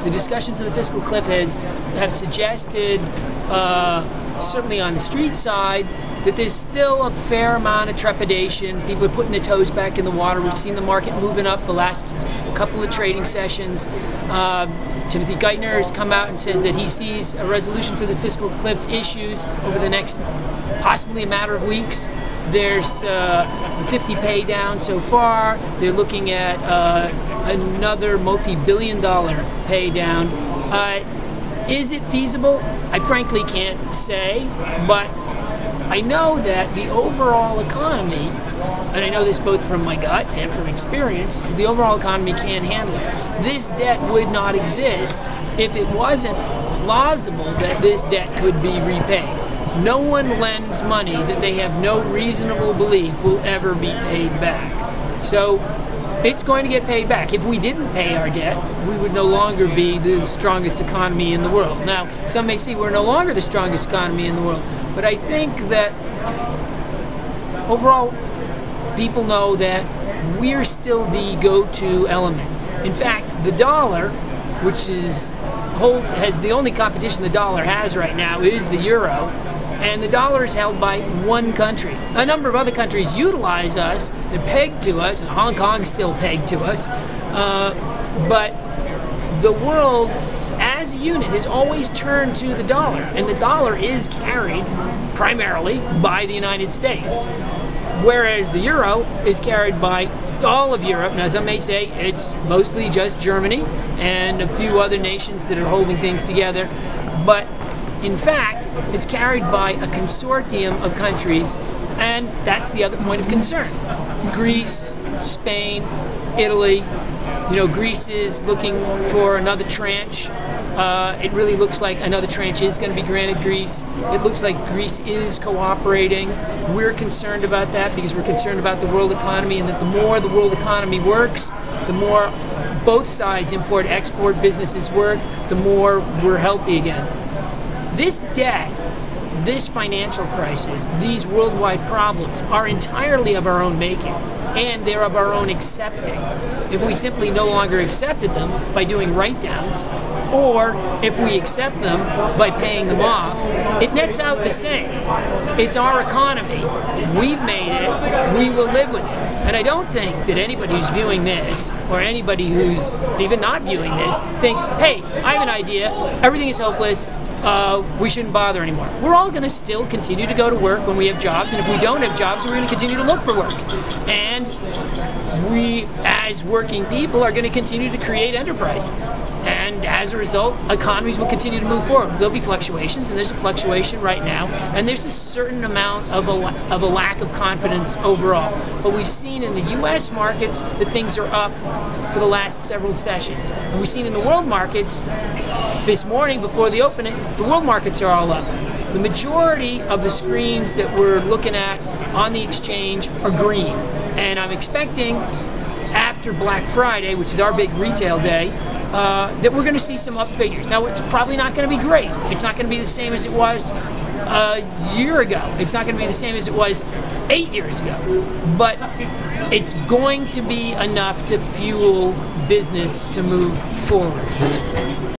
the discussions of the fiscal cliff have suggested, certainly on the street side, that there's still a fair amount of trepidation. People are putting their toes back in the water. We've seen the market moving up the last couple of trading sessions. Timothy Geithner has come out and says that he sees a resolution for the fiscal cliff issues over the next possibly a matter of weeks. There's 50 pay down so far. They're looking at another multi-billion-dollar pay down. Is it feasible? I frankly can't say, but I know that the overall economy, and I know this both from my gut and from experience, the overall economy can't handle it. This debt would not exist if it wasn't plausible that this debt could be repaid. No one lends money that they have no reasonable belief will ever be paid back. So it's going to get paid back. If we didn't pay our debt, we would no longer be the strongest economy in the world. Now, some may say we're no longer the strongest economy in the world, but I think that overall, people know that we're still the go-to element. In fact, the dollar, which has the only competition the dollar has right now, is the euro. And the dollar is held by one country. A number of other countries utilize us, they're pegged to us, and Hong Kong's still pegged to us. But the world as a unit has always turned to the dollar, and the dollar is carried primarily by the United States. Whereas the euro is carried by all of Europe. Now, some may say it's mostly just Germany and a few other nations that are holding things together. But in fact, it's carried by a consortium of countries, and that's the other point of concern. Greece, Spain, Italy. You know, Greece is looking for another tranche. It really looks like another tranche is going to be granted Greece. It looks like Greece is cooperating. We're concerned about that because we're concerned about the world economy, and that the more the world economy works, the more both sides, import-export businesses work, the more we're healthy again. This debt, this financial crisis, these worldwide problems are entirely of our own making, and they're of our own accepting. If we simply no longer accepted them by doing write-downs, or if we accept them by paying them off, it nets out the same. It's our economy. We've made it. We will live with it. And I don't think that anybody who's viewing this, or anybody who's even not viewing this, thinks, hey, I have an idea, everything is hopeless, we shouldn't bother anymore. We're all going to still continue to go to work when we have jobs, and if we don't have jobs, we're going to continue to look for work. And we, as working people, are going to continue to create enterprises. And as a result, economies will continue to move forward. There'll be fluctuations, and there's a fluctuation right now, and there's a certain amount of a lack of confidence overall. But we've seen in the U.S. markets that things are up for the last several sessions. And we've seen in the world markets this morning before the opening, the world markets are all up. The majority of the screens that we're looking at on the exchange are green. And I'm expecting after Black Friday, which is our big retail day, that we're going to see some up figures. Now, it's probably not going to be great. It's not going to be the same as it was a year ago. It's not going to be the same as it was 8 years ago. But it's going to be enough to fuel business to move forward.